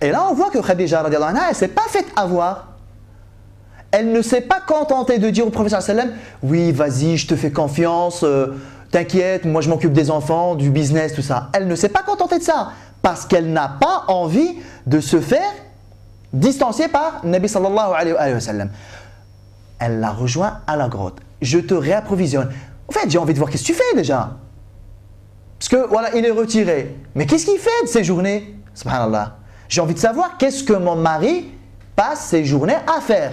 Et là, on voit que Khadija, radiallahu anha, elle ne s'est pas faite avoir. Elle ne s'est pas contentée de dire au prophète sallam, oui, vas-y, je te fais confiance, t'inquiète, moi je m'occupe des enfants, du business, tout ça. Elle ne s'est pas contentée de ça parce qu'elle n'a pas envie de se faire distancier par Nabi sallallahu alayhi wa sallam. Elle l'a rejoint à la grotte. Je te réapprovisionne. En fait, j'ai envie de voir qu'est-ce que tu fais déjà. Parce que voilà, il est retiré. Mais qu'est-ce qu'il fait de ces journées? Subhanallah. J'ai envie de savoir qu'est-ce que mon mari passe ses journées à faire.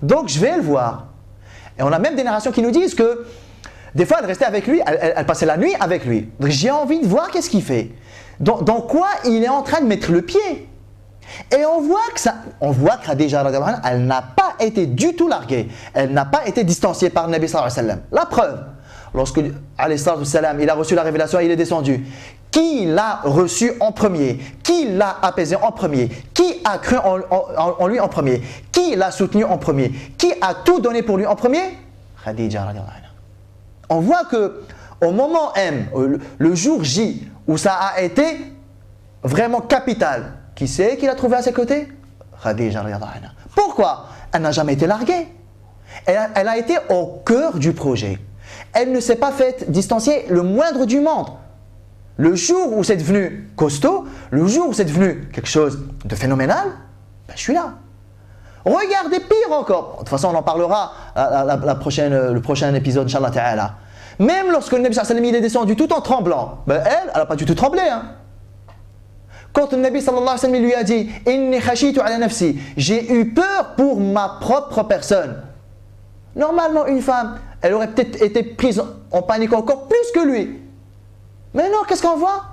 Donc je vais le voir. Et on a même des narrations qui nous disent que des fois elle restait avec lui, elle passait la nuit avec lui. Donc j'ai envie de voir qu'est-ce qu'il fait. Dans quoi il est en train de mettre le pied. Et on voit que Khadija, elle n'a pas été du tout larguée. Elle n'a pas été distanciée par le Nabi sallallahu alayhi wa sallam. La preuve, lorsque alayhi sallam, il a reçu la révélation, il est descendu. Qui l'a reçu en premier? Qui l'a apaisé en premier? Qui a cru en lui en premier? Qui l'a soutenu en premier? Qui a tout donné pour lui en premier? Khadija. On voit que au moment M, le jour J, où ça a été vraiment capital, qui c'est qu'il a trouvé à ses côtés? Khadija. Pourquoi? Elle n'a jamais été larguée. Elle a été au cœur du projet. Elle ne s'est pas faite distancier le moindre du monde. Le jour où c'est devenu costaud, le jour où c'est devenu quelque chose de phénoménal, ben je suis là. Regardez pire encore. De toute façon, on en parlera le prochain épisode, Inch'Allah Ta'ala. Même lorsque le Nabi sallallahu alayhi wa sallam est descendu tout en tremblant, ben elle n'a pas du tout tremblé. Hein. Quand le Nabi sallallahu alayhi wa sallam lui a dit « Inni khashitu ala nafsi » j'ai eu peur pour ma propre personne. Normalement, une femme, elle aurait peut-être été prise en panique encore plus que lui. Mais non, qu'est-ce qu'on voit?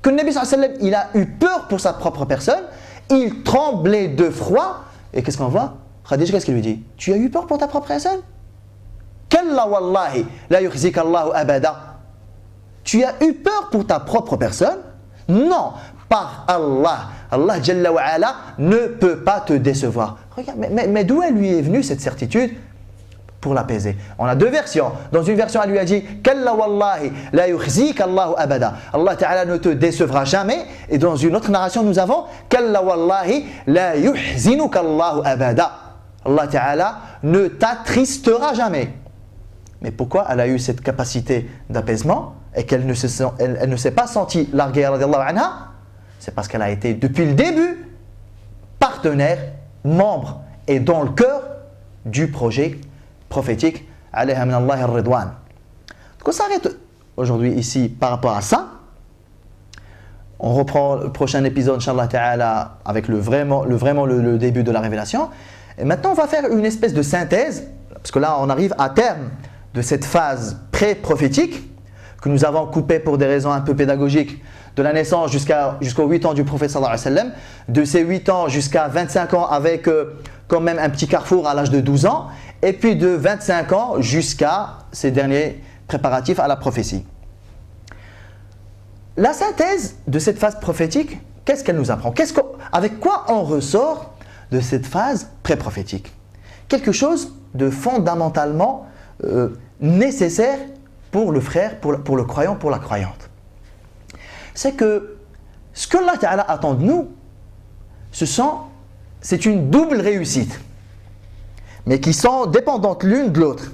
Que le Nabi sallallahu alayhi wa sallam, il a eu peur pour sa propre personne, il tremblait de froid. Et qu'est-ce qu'on voit? Khadija, qu'est-ce qu'il lui dit? Tu as eu peur pour ta propre personne? Kalla wallahi, la yukhzika Allahu abada. Tu as eu peur pour ta propre personne? Non, par Allah. Allah Jalla wa ala ne peut pas te décevoir. Regarde, mais d'où elle lui est venue cette certitude? Pour l'apaiser. On a deux versions. Dans une version, elle lui a dit Kalla wallahi la yukhzika Allahu abada. Allah Ta'ala ne te décevra jamais. Et dans une autre narration, nous avons Kalla wallahi la yuhzinuka Allahu abada. Allah Ta'ala ne t'attristera jamais. Mais pourquoi elle a eu cette capacité d'apaisement et qu'elle ne s'est pas sentie larguée radiallahu anha? C'est parce qu'elle a été depuis le début partenaire, membre et dans le cœur du projet prophétique, alayha min Allah ar-ridwan. Donc on s'arrête aujourd'hui ici par rapport à ça. On reprend le prochain épisode, Inch'Allah Ta'ala, avec le début de la révélation. Et maintenant, on va faire une espèce de synthèse, parce que là, on arrive à terme de cette phase pré-prophétique que nous avons coupée pour des raisons un peu pédagogiques, de la naissance jusqu'aux 8 ans du prophète sallallahu alayhi wa sallam, de ces 8 ans jusqu'à 25 ans avec quand même un petit carrefour à l'âge de 12 ans, et puis de 25 ans jusqu'à ces derniers préparatifs à la prophétie. La synthèse de cette phase prophétique, qu'est-ce qu'elle nous apprend? Avec quoi on ressort de cette phase pré-prophétique? Quelque chose de fondamentalement nécessaire pour le frère, pour le croyant, pour la croyante. C'est que ce que Allah Ta'ala attend de nous, c'est une double réussite, mais qui sont dépendantes l'une de l'autre.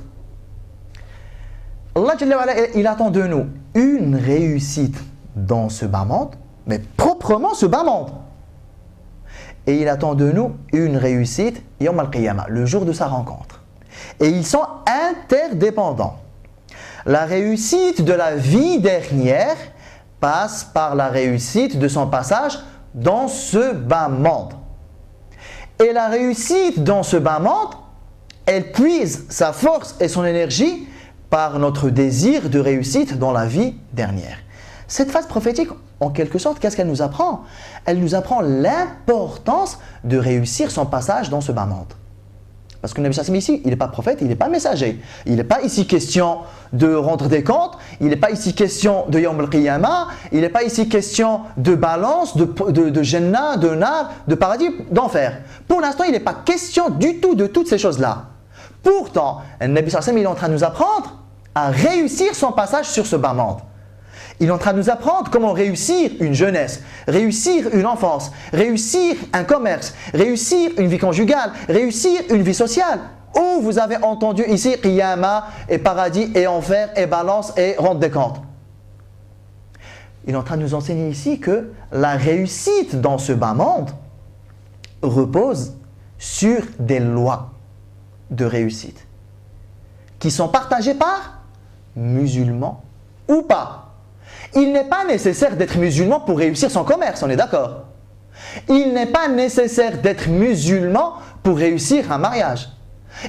Allah Jalla wa ala, il attend de nous une réussite dans ce bas monde, mais proprement ce bas monde. Et il attend de nous une réussite Yawm al-Qiyamah, le jour de sa rencontre. Et ils sont interdépendants. La réussite de la vie dernière passe par la réussite de son passage dans ce bas monde. Et la réussite dans ce bas monde, elle puise sa force et son énergie par notre désir de réussite dans la vie dernière. Cette phase prophétique, en quelque sorte, qu'est-ce qu'elle nous apprend? Elle nous apprend l'importance de réussir son passage dans ce bas monde. Parce que le Nabi sallallahu alayhi wa sallam ici, il n'est pas prophète, il n'est pas messager. Il n'est pas ici question de rendre des comptes, il n'est pas ici question de Yawm al-Qiyamah, il n'est pas ici question de balance, de Jannah, de Nar, de paradis, d'enfer. Pour l'instant, il n'est pas question du tout de toutes ces choses-là. Pourtant, le Nabi sallallahu alayhi wa sallam, il est en train de nous apprendre à réussir son passage sur ce bas monde. Il est en train de nous apprendre comment réussir une jeunesse, réussir une enfance, réussir un commerce, réussir une vie conjugale, réussir une vie sociale. Où vous avez entendu ici Qiyama et paradis et enfer et balance et rente des comptes. Il est en train de nous enseigner ici que la réussite dans ce bas monde repose sur des lois de réussite qui sont partagées par musulmans ou pas. Il n'est pas nécessaire d'être musulman pour réussir son commerce, on est d'accord? Il n'est pas nécessaire d'être musulman pour réussir un mariage.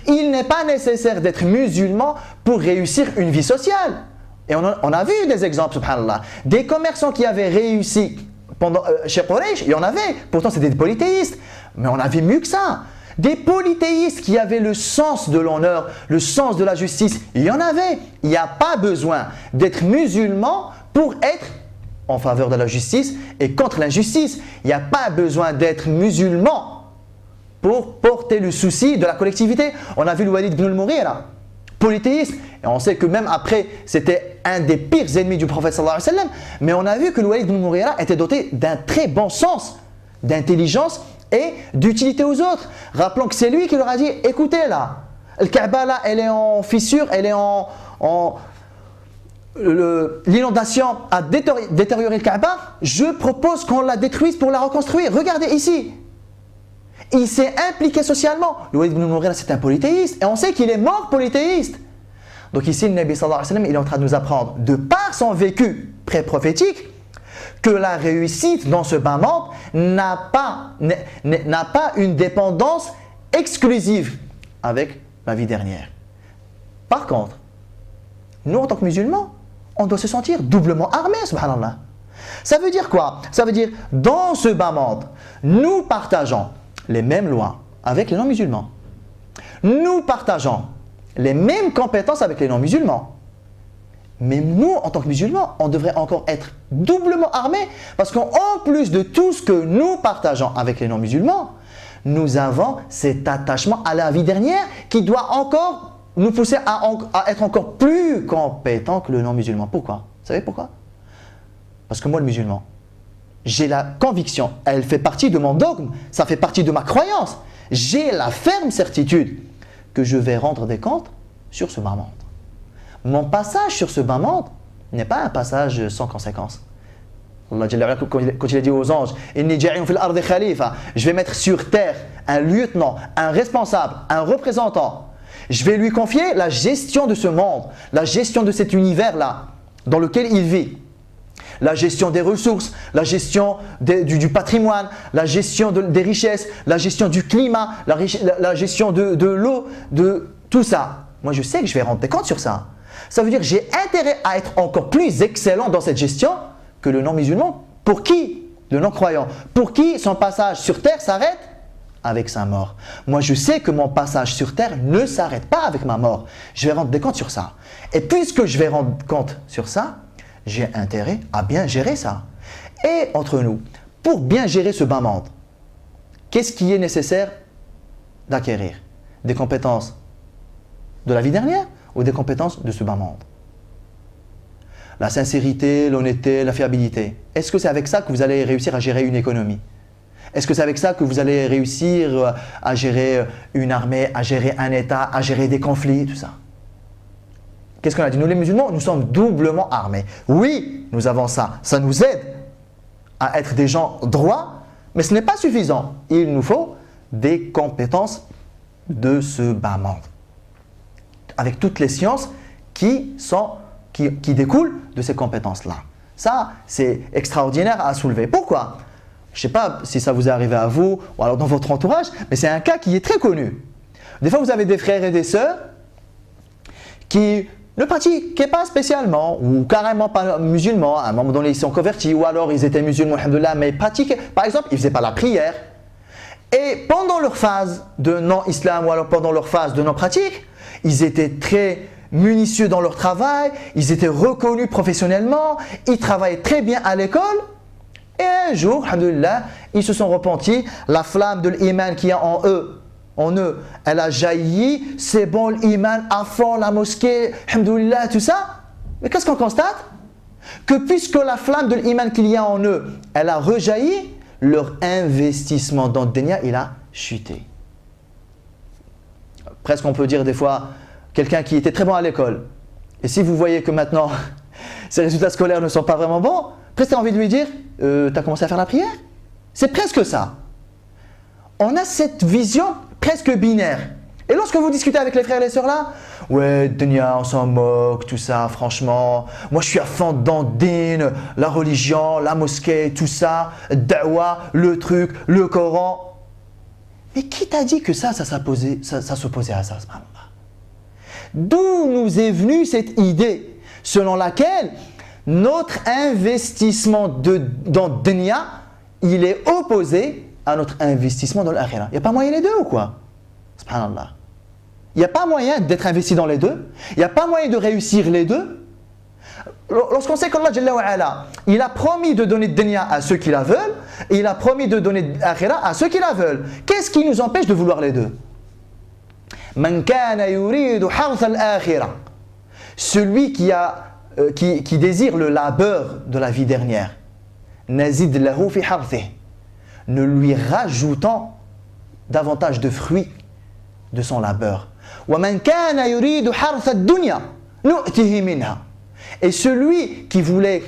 Il n'est pas nécessaire d'être musulman pour réussir une vie sociale. Et on a vu des exemples, subhanallah. Des commerçants qui avaient réussi chez Quraysh, il y en avait. Pourtant, c'était des polythéistes. Mais on avait mieux que ça. Des polythéistes qui avaient le sens de l'honneur, le sens de la justice, il y en avait. Il n'y a pas besoin d'être musulman pour être en faveur de la justice et contre l'injustice. Il n'y a pas besoin d'être musulman pour porter le souci de la collectivité. On a vu le Walid ibn al-Mughira, polythéiste, et on sait que même après, c'était un des pires ennemis du prophète sallallahu alayhi wa sallam, mais on a vu que le Walid ibn al-Mughira était doté d'un très bon sens, d'intelligence et d'utilité aux autres. Rappelons que c'est lui qui leur a dit, écoutez là, le Kaaba là, elle est en fissure, elle est l'inondation a détérioré le Kaaba, je propose qu'on la détruise pour la reconstruire. Regardez ici. Il s'est impliqué socialement. Le Walid ibn al-Mughira, c'est un polythéiste. Et on sait qu'il est mort polythéiste. Donc ici, le Nabi sallallahu alayhi wa sallam, il est en train de nous apprendre, de par son vécu pré-prophétique, que la réussite dans ce bas monde n'a pas une dépendance exclusive avec la vie dernière. Par contre, nous, en tant que musulmans, on doit se sentir doublement armés, subhanallah. Ça veut dire quoi? Ça veut dire, dans ce bas monde, nous partageons les mêmes lois avec les non-musulmans. Nous partageons les mêmes compétences avec les non-musulmans. Mais nous, en tant que musulmans, on devrait encore être doublement armés parce qu'en plus de tout ce que nous partageons avec les non-musulmans, nous avons cet attachement à la vie dernière qui doit encore nous pousser à être encore plus compétents que le non-musulman. Pourquoi? Vous savez pourquoi? Parce que moi, le musulman, j'ai la conviction, elle fait partie de mon dogme, ça fait partie de ma croyance. J'ai la ferme certitude que je vais rendre des comptes sur ce bas monde. Mon passage sur ce bas monde n'est pas un passage sans conséquence. Allah, quand il a dit aux anges, je vais mettre sur terre un lieutenant, un responsable, un représentant. Je vais lui confier la gestion de ce monde, la gestion de cet univers-là, dans lequel il vit. La gestion des ressources, la gestion du patrimoine, la gestion des richesses, la gestion du climat, la gestion de l'eau, de tout ça. Moi, je sais que je vais rendre des comptes sur ça. Ça veut dire que j'ai intérêt à être encore plus excellent dans cette gestion que le non-musulman. Pour qui? Le non-croyant. Pour qui son passage sur terre s'arrête? Avec sa mort. Moi, je sais que mon passage sur terre ne s'arrête pas avec ma mort. Je vais rendre des comptes sur ça. Et puisque je vais rendre compte sur ça, j'ai intérêt à bien gérer ça. Et entre nous, pour bien gérer ce bas monde, qu'est-ce qui est nécessaire d'acquérir? Des compétences de la vie dernière ou des compétences de ce bas monde? La sincérité, l'honnêteté, la fiabilité. Est-ce que c'est avec ça que vous allez réussir à gérer une économie? Est-ce que c'est avec ça que vous allez réussir à gérer une armée, à gérer un État, à gérer des conflits, tout ça? Qu'est-ce qu'on a dit? Nous les musulmans, nous sommes doublement armés. Oui, nous avons ça. Ça nous aide à être des gens droits, mais ce n'est pas suffisant. Il nous faut des compétences de ce bas monde. Avec toutes les sciences qui découlent de ces compétences-là. Ça, c'est extraordinaire à soulever. Pourquoi? Je ne sais pas si ça vous est arrivé à vous ou alors dans votre entourage, mais c'est un cas qui est très connu. Des fois, vous avez des frères et des sœurs qui ne pratiquaient pas spécialement ou carrément pas musulmans. À un moment donné, ils sont convertis ou alors ils étaient musulmans, alhamdoulilah, mais pratiquaient. Par exemple, ils ne faisaient pas la prière. Et pendant leur phase de non-islam ou alors pendant leur phase de non-pratique, ils étaient très minutieux dans leur travail, ils étaient reconnus professionnellement, ils travaillaient très bien à l'école. Et un jour, alhamdoulilah, ils se sont repentis, la flamme de l'iman qu'il y a en eux, elle a jailli, c'est bon l'iman à fond, la mosquée, alhamdoulilah, tout ça. Mais qu'est-ce qu'on constate? que puisque la flamme de l'iman qu'il y a en eux, elle a rejailli, leur investissement dans le dunya, il a chuté. Presque on peut dire des fois, quelqu'un qui était très bon à l'école, et si vous voyez que maintenant, ses résultats scolaires ne sont pas vraiment bons, presque tu as envie de lui dire, t'as commencé à faire la prière? C'est presque ça. On a cette vision presque binaire. Et lorsque vous discutez avec les frères et les sœurs là, ouais, dunya, on s'en moque, tout ça, franchement, moi je suis à fond dans din, la religion, la mosquée, tout ça, da'wa, le truc, le Coran. Mais qui t'a dit que ça s'opposait à ça, subhanallah? D'où nous est venue cette idée selon laquelle notre investissement dans dunya, il est opposé à notre investissement dans l'akhirah. Il n'y a pas moyen les deux ou quoi? Subhanallah. Il n'y a pas moyen d'être investi dans les deux. Il n'y a pas moyen de réussir les deux. Lorsqu'on sait qu'Allah Jalla wa Ala, il a promis de donner dunya à ceux qui la veulent, et il a promis de donner l'akhirah à ceux qui la veulent. Qu'est-ce qui nous empêche de vouloir les deux? Man kana yuridu harth al-akhirah. Celui qui désire le labeur de la vie dernière. Nazid lahu fi harthih. Ne lui rajoutons davantage de fruits de son labeur. وَمَنْ كَانَ يُرِيدُ حَرْثَ الدُّنْيَا نُؤْتِهِ مِنْهَا. Et celui qui voulait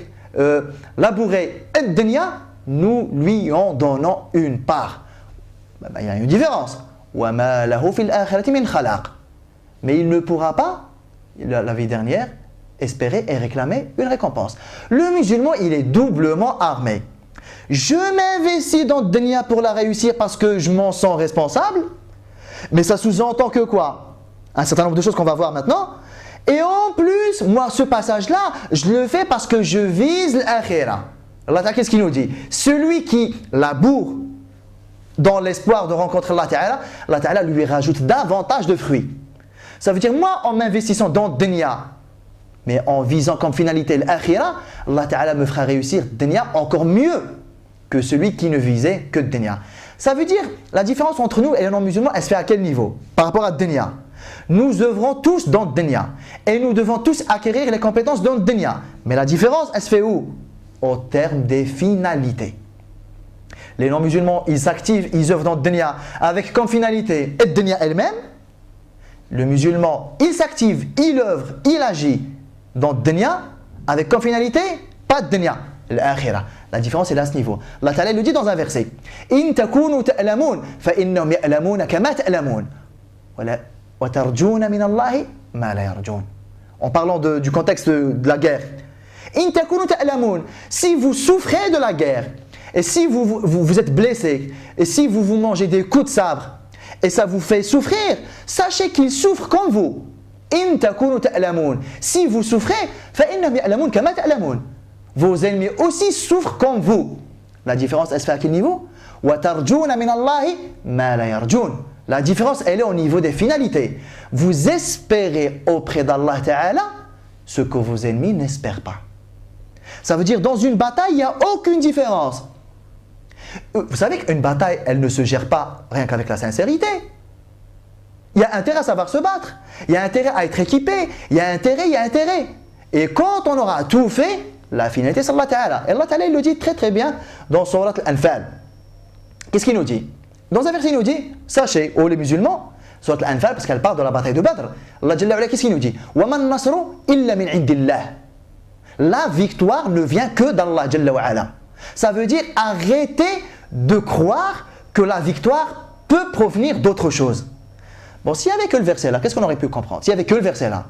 labourer ad-dunya, nous lui en donnons une part. Il y a une différence. وَمَا لَهُ فِي الْآخِرَةِ مِنْ خَلَاقٍ. Mais il ne pourra pas, la vie dernière, espérer et réclamer une récompense. Le musulman, il est doublement armé. Je m'investis dans le dunya pour la réussir parce que je m'en sens responsable. Mais ça sous-entend que quoi? Un certain nombre de choses qu'on va voir maintenant. Et en plus, moi, ce passage-là, je le fais parce que je vise l'akhirah. Allah, qu'est-ce qu'il nous dit? Celui qui laboure dans l'espoir de rencontrer Allah Ta'ala lui rajoute davantage de fruits. Ça veut dire, moi, en m'investissant dans le dunya, mais en visant comme finalité l'akhirah, Allah Ta'ala me fera réussir le dunya encore mieux que celui qui ne visait que le dunya. Ça veut dire, la différence entre nous et les non-musulmans, elle se fait à quel niveau? Par rapport à le dunya. Nous œuvrons tous dans le dunya. Et nous devons tous acquérir les compétences dans le dunya. Mais la différence, elle se fait où? Au terme des finalités. Les non-musulmans, ils s'activent, ils œuvrent dans le dunya avec comme finalité le dunya elle-même. Le musulman, il s'active, il œuvre, il agit dans le dunya avec comme finalité, pas de dunya, l'akhirah. La différence est là à ce niveau. Allah Ta'ala le dit dans un verset. In takunu ta'lamun fa innahum ya'lamuna kama ta'lamun wa tarjuna min Allahi ma la yarjun. En parlant du contexte de la guerre. In takunu ta'lamun, si vous souffrez de la guerre et si vous êtes blessé et si vous mangez des coups de sabre et ça vous fait souffrir, sachez qu'ils souffrent comme vous. In takunu ta'lamun, si vous souffrez fa innahum ya'lamun kama ta'lamun. Vos ennemis aussi souffrent comme vous. La différence, elle se fait à quel niveau? La différence, elle est au niveau des finalités. Vous espérez auprès d'Allah Ta'ala ce que vos ennemis n'espèrent pas. Ça veut dire, dans une bataille, il n'y a aucune différence. Vous savez qu'une bataille, elle ne se gère pas rien qu'avec la sincérité. Il y a intérêt à savoir se battre. Il y a intérêt à être équipé. Il y a intérêt. Et quand on aura tout fait, la finalité, c'est Allah Ta'ala. Et Allah Ta'ala, il le dit très très bien dans Surat Al-Anfal. Qu'est-ce qu'il nous dit? Dans un verset, il nous dit, sachez, ô les musulmans, Surat Al-Anfal, parce qu'elle parle de la bataille de Badr. Allah Jalla wa Ala, qu'est-ce qu'il nous dit? وَمَن نَصْرُ إِلَّا مِنْ عِنْدِ اللَّهِ. La victoire ne vient que d'Allah Jalla wa Ala. Ça veut dire arrêtez de croire que la victoire peut provenir d'autre chose. Bon, s'il n'y avait que le verset là, qu'est-ce qu'on aurait pu comprendre? S'il n'y avait que le verset là,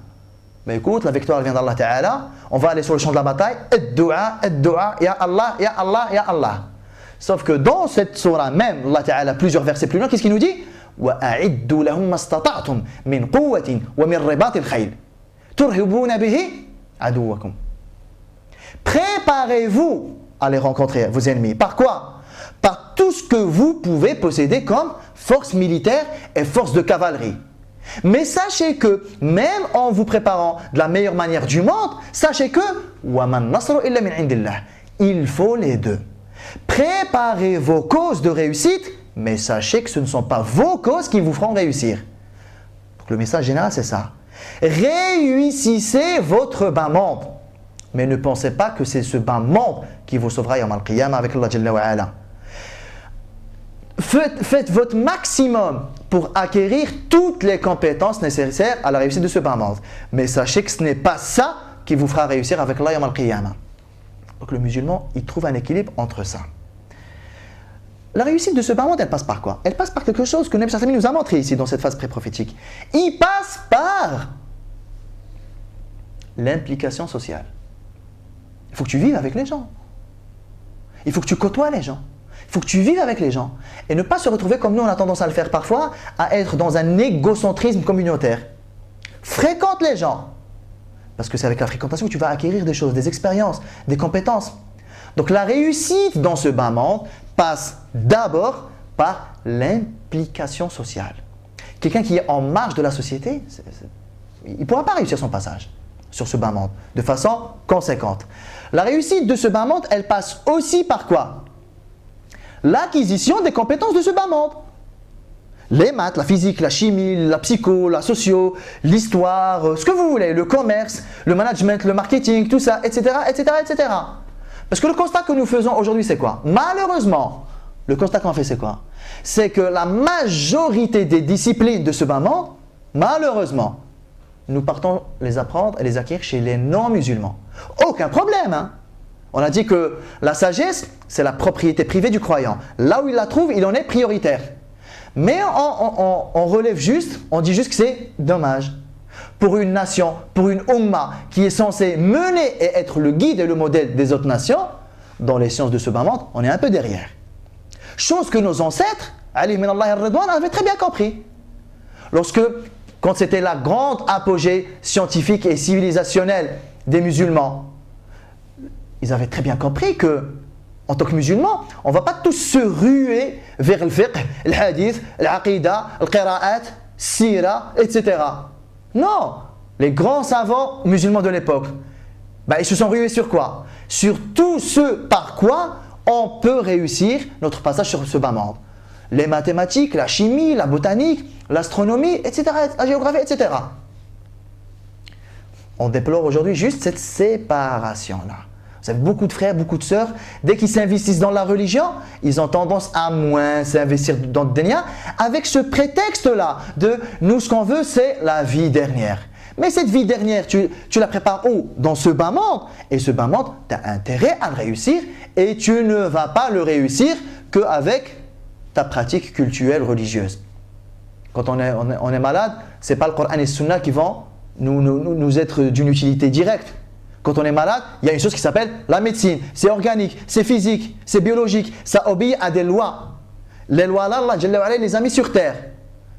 mais écoute, la victoire elle vient d'Allah Ta'ala, on va aller sur le champ de la bataille, ad-du'a, ya Allah, ya Allah, ya Allah. Sauf que dans cette surah même, Allah Ta'ala, plusieurs versets plus loin, qu'est-ce qu'il nous dit? وَأَعِدُّوا لَهُمْ مَا اسْتَطَعْتُمْ مِنْ قُوَّةٍ وَمِنْ رِبَاطِ الْخَيْلِ تُرْهِبُونَ بِهِ عَدُوَّكُمْ. Préparez-vous à les rencontrer, vos ennemis. Par quoi? Par tout ce que vous pouvez posséder comme force militaire et force de cavalerie. Mais sachez que même en vous préparant de la meilleure manière du monde, sachez que il faut les deux. Préparez vos causes de réussite, mais sachez que ce ne sont pas vos causes qui vous feront réussir. Donc le message général c'est ça. Réussissez votre bas monde. Mais ne pensez pas que c'est ce bas monde qui vous sauvera yawm al-qiyamah avec Allah Jalla wa Ala. Faites votre maximum pour acquérir toutes les compétences nécessaires à la réussite de ce bas monde. Mais sachez que ce n'est pas ça qui vous fera réussir avec Allah yawm al-qiyamah. Donc le musulman, il trouve un équilibre entre ça. La réussite de ce bas monde, elle passe par quoi? Elle passe par quelque chose que Nabi sallallahu alayhi wa sallam nous a montré ici dans cette phase pré-prophétique. Il passe par l'implication sociale. Il faut que tu vives avec les gens. Il faut que tu côtoies les gens. Il faut que tu vives avec les gens. Et ne pas se retrouver comme nous, on a tendance à le faire parfois, à être dans un égocentrisme communautaire. Fréquente les gens. Parce que c'est avec la fréquentation que tu vas acquérir des choses, des expériences, des compétences. Donc la réussite dans ce bas monde passe d'abord par l'implication sociale. Quelqu'un qui est en marge de la société, il ne pourra pas réussir son passage sur ce bas monde de façon conséquente. La réussite de ce bas monde, elle passe aussi par quoi? L'acquisition des compétences de ce bas monde. Les maths, la physique, la chimie, la psycho, la socio, l'histoire, ce que vous voulez, le commerce, le management, le marketing, tout ça, etc., etc., etc. Parce que le constat que nous faisons aujourd'hui, c'est quoi? Malheureusement, le constat qu'on fait, c'est quoi? C'est que la majorité des disciplines de ce bas monde, malheureusement, nous partons les apprendre et les acquérir chez les non-musulmans. Aucun problème, hein? On a dit que la sagesse, c'est la propriété privée du croyant. Là où il la trouve, il en est prioritaire. Mais on relève juste, on dit juste que c'est dommage. Pour une nation, pour une umma qui est censée mener et être le guide et le modèle des autres nations, dans les sciences de ce bas monde, on est un peu derrière. Chose que nos ancêtres, Ali min Allah ar-Ridwan, avaient très bien compris. Quand c'était la grande apogée scientifique et civilisationnelle des musulmans, ils avaient très bien compris que, en tant que musulmans, on ne va pas tous se ruer vers le fiqh, le hadith, l'aqida, le qira'at, sira, etc. Non, les grands savants musulmans de l'époque, ils se sont rués sur quoi? Sur tout ce par quoi on peut réussir notre passage sur ce bas monde. Les mathématiques, la chimie, la botanique, l'astronomie, etc., la géographie, etc. On déplore aujourd'hui juste cette séparation-là. Vous avez beaucoup de frères, beaucoup de sœurs, dès qu'ils s'investissent dans la religion, ils ont tendance à moins s'investir dans le dunya avec ce prétexte-là de nous, ce qu'on veut, c'est la vie dernière. Mais cette vie dernière, tu la prépares où? Dans ce bas monde. Et ce bas monde, tu as intérêt à le réussir et tu ne vas pas le réussir qu'avec ta pratique cultuelle religieuse. Quand on est malade, ce n'est pas le Coran et le Sunna qui vont nous être d'une utilité directe. Quand on est malade, il y a une chose qui s'appelle la médecine. C'est organique, c'est physique, c'est biologique. Ça obéit à des lois. Les lois-là, Allah Jalla wa Ala les a mis sur terre.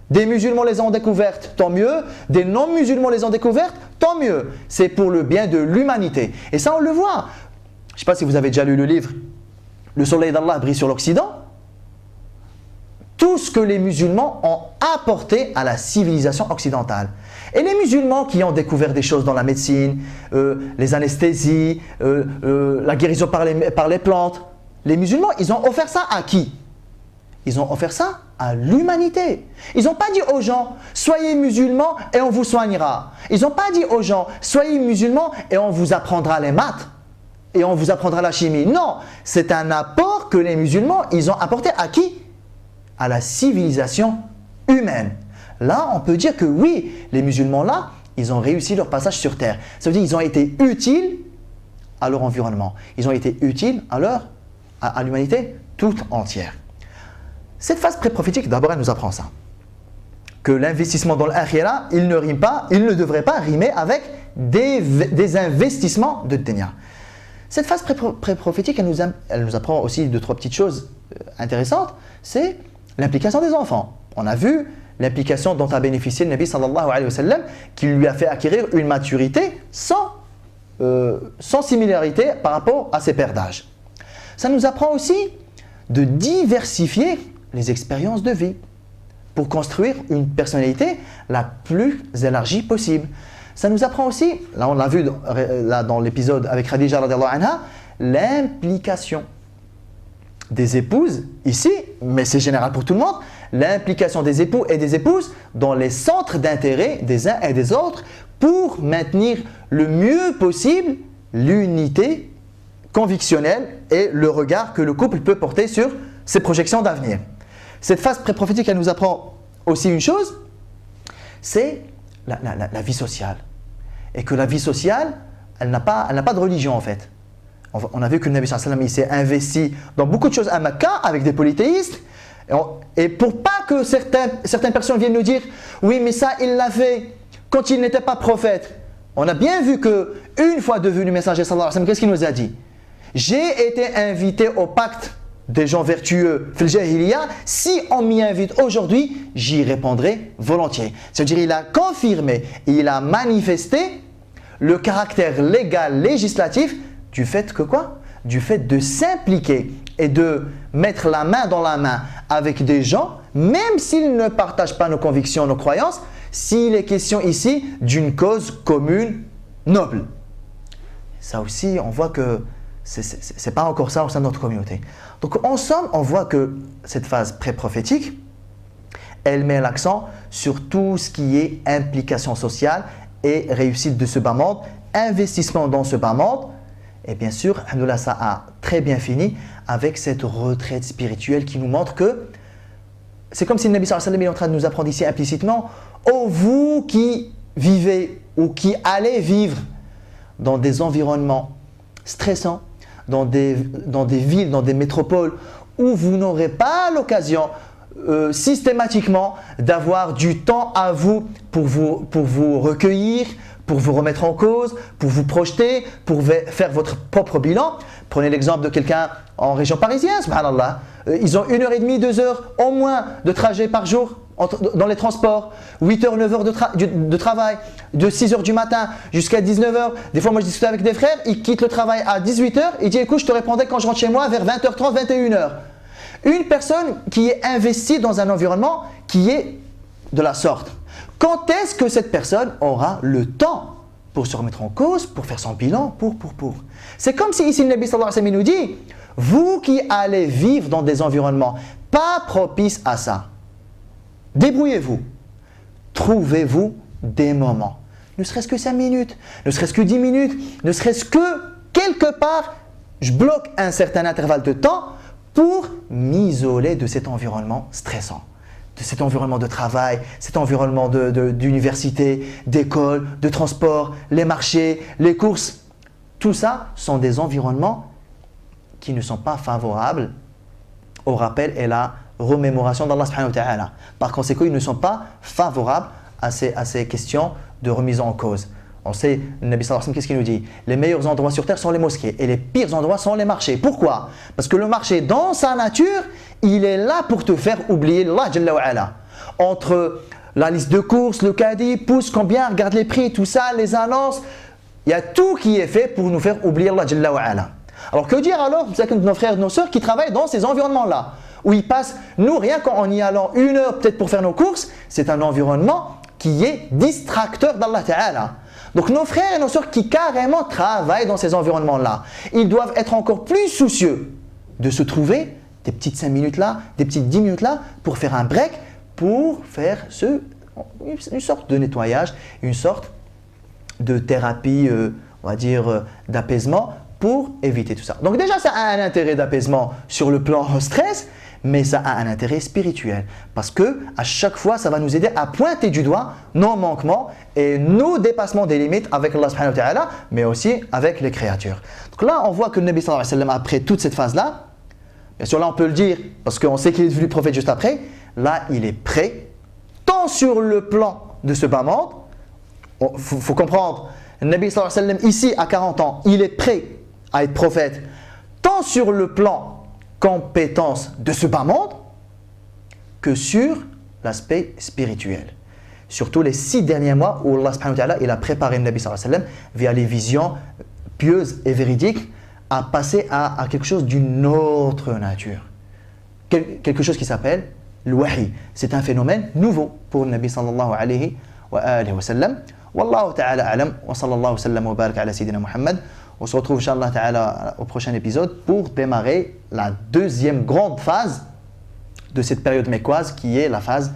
Des musulmans les ont découvertes, tant mieux. Des non-musulmans les ont découvertes, tant mieux. C'est pour le bien de l'humanité. Et ça, on le voit. Je ne sais pas si vous avez déjà lu le livre « Le soleil d'Allah brille sur l'Occident ». Tout ce que les musulmans ont apporté à la civilisation occidentale. Et les musulmans qui ont découvert des choses dans la médecine, les anesthésies, la guérison par les plantes, les musulmans, ils ont offert ça à qui? Ils ont offert ça à l'humanité. Ils n'ont pas dit aux gens, soyez musulmans et on vous soignera. Ils n'ont pas dit aux gens, soyez musulmans et on vous apprendra les maths. Et on vous apprendra la chimie. Non, c'est un apport que les musulmans, ils ont apporté à qui? À la civilisation humaine. Là, on peut dire que oui, les musulmans là, ils ont réussi leur passage sur terre. Ça veut dire qu'ils ont été utiles à leur environnement. Ils ont été utiles à l'humanité toute entière. Cette phase pré-prophétique, d'abord, elle nous apprend ça. Que l'investissement dans l'akhira, il ne devrait pas rimer avec des investissements de dunya. Cette phase pré-prophétique, elle nous apprend aussi deux, trois petites choses intéressantes. C'est l'implication des enfants. On a vu l'implication dont a bénéficié le Nabi sallallahu alayhi wa sallam, qui lui a fait acquérir une maturité sans similarité par rapport à ses pères d'âge. Ça nous apprend aussi de diversifier les expériences de vie pour construire une personnalité la plus élargie possible. Ça nous apprend aussi, là on l'a vu dans l'épisode avec Khadija radiallahu anha, l'implication des épouses ici, mais c'est général pour tout le monde, l'implication des époux et des épouses dans les centres d'intérêt des uns et des autres pour maintenir le mieux possible l'unité convictionnelle et le regard que le couple peut porter sur ses projections d'avenir. Cette phase pré-prophétique, elle nous apprend aussi une chose, c'est la vie sociale. Et que la vie sociale, elle n'a pas de religion en fait. On a vu que le Nabi sallallahu alayhi wa sallam, il s'est investi dans beaucoup de choses à Mecca avec des polythéistes. Et pour pas que certaines personnes viennent nous dire « Oui, mais ça, il l'a fait quand il n'était pas prophète. » On a bien vu qu'une fois devenu messager sallallahu alayhi wa sallam, qu'est-ce qu'il nous a dit? « J'ai été invité au pacte des gens vertueux, fil jahiliya. Si on m'y invite aujourd'hui, j'y répondrai volontiers. » C'est-à-dire il a confirmé, il a manifesté le caractère légal, législatif du fait que quoi? Du fait de s'impliquer et de mettre la main dans la main avec des gens, même s'ils ne partagent pas nos convictions, nos croyances, s'il est question ici d'une cause commune noble. Ça aussi, on voit que ce n'est pas encore ça au sein de notre communauté. Donc en somme, on voit que cette phase pré-prophétique, elle met l'accent sur tout ce qui est implication sociale et réussite de ce bas monde, investissement dans ce bas monde. Et bien sûr, alhamdoulilah, ça a très bien fini avec cette retraite spirituelle qui nous montre que c'est comme si le Nabi sallallahu alayhi wa sallam est en train de nous apprendre ici implicitement « Oh vous qui vivez ou qui allez vivre dans des environnements stressants, dans des villes, dans des métropoles où vous n'aurez pas l'occasion systématiquement d'avoir du temps à vous pour vous recueillir, pour vous remettre en cause, pour vous projeter, pour faire votre propre bilan. Prenez l'exemple de quelqu'un en région parisienne, subhanallah. Ils ont 1h30, 2 heures au moins de trajet par jour dans les transports, 8h, 9h de travail, de 6h du matin jusqu'à 19h. Des fois, moi je discute avec des frères, ils quittent le travail à 18h, ils disent écoute, je te répondrai quand je rentre chez moi vers 20h30, 21h. Une personne qui est investie dans un environnement qui est de la sorte. Quand est-ce que cette personne aura le temps pour se remettre en cause, pour faire son bilan, pour. C'est comme si ici le Nabi sallallahu alayhi wa sallam nous dit, vous qui allez vivre dans des environnements pas propices à ça, débrouillez-vous, trouvez-vous des moments, ne serait-ce que 5 minutes, ne serait-ce que 10 minutes, ne serait-ce que quelque part, je bloque un certain intervalle de temps pour m'isoler de cet environnement stressant, de cet environnement de travail, cet environnement d'université, d'école, de transport, les marchés, les courses. Tout ça sont des environnements qui ne sont pas favorables au rappel et la remémoration d'Allah subhanahu wa ta'ala. Par conséquent, ils ne sont pas favorables à ces questions de remise en cause. On sait, le Nabi sallallahu alayhi wa sallam, qu'est-ce qu'il nous dit? Les meilleurs endroits sur terre sont les mosquées et les pires endroits sont les marchés. Pourquoi? Parce que le marché, dans sa nature, il est là pour te faire oublier Allah Jalla wa Ala. Entre la liste de courses, le caddie, pousse combien, regarde les prix, tout ça, les annonces, il y a tout qui est fait pour nous faire oublier Allah Jalla wa Ala. Alors que dire alors de nos frères et nos sœurs qui travaillent dans ces environnements-là, où ils passent, nous rien qu'en y allant 1 heure peut-être pour faire nos courses, c'est un environnement qui est distracteur d'Allah Ta'ala. Donc nos frères et nos sœurs qui carrément travaillent dans ces environnements-là, ils doivent être encore plus soucieux de se trouver des petites 5 minutes là, des petites 10 minutes là, pour faire un break, pour faire une sorte de nettoyage, une sorte de thérapie, on va dire, d'apaisement, pour éviter tout ça. Donc déjà, ça a un intérêt d'apaisement sur le plan stress, mais ça a un intérêt spirituel. Parce que à chaque fois, ça va nous aider à pointer du doigt nos manquements et nos dépassements des limites avec Allah subhanahu wa ta'ala, mais aussi avec les créatures. Donc là, on voit que le Nabi sallallahu alayhi wa sallam, après toute cette phase-là, bien sûr là on peut le dire, parce qu'on sait qu'il est devenu prophète juste après, là il est prêt, tant sur le plan de ce bas monde, il faut comprendre, le Nabi sallallahu alayhi wa sallam ici à 40 ans, il est prêt à être prophète, tant sur le plan compétence de ce bas monde que sur l'aspect spirituel. Surtout les 6 derniers mois où Allah subhanahu wa ta'ala il a préparé le Nabi sallallahu alayhi wa sallam via les visions pieuses et véridiques à passer à quelque chose d'une autre nature. Quelque chose qui s'appelle le wahi. C'est un phénomène nouveau pour le Nabi sallallahu alayhi wa sallam. Wallahu ta'ala a'lam wa sallallahu sallam wa barak ala sayyidina Muhammad. On se retrouve, Inch'Allah Ta'ala, au prochain épisode pour démarrer la deuxième grande phase de cette période mécoise qui est la phase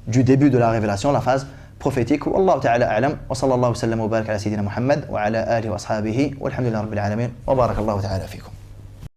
du début de la révélation, la phase prophétique. Wallahu ta'ala a'lam. Wa sallallahu sallam wa barak ala sayyidina Muhammad wa ala alihi wa ashabihi. Walhamdulillahi rabbil alamin. Wa barakallahu ta'ala fikum.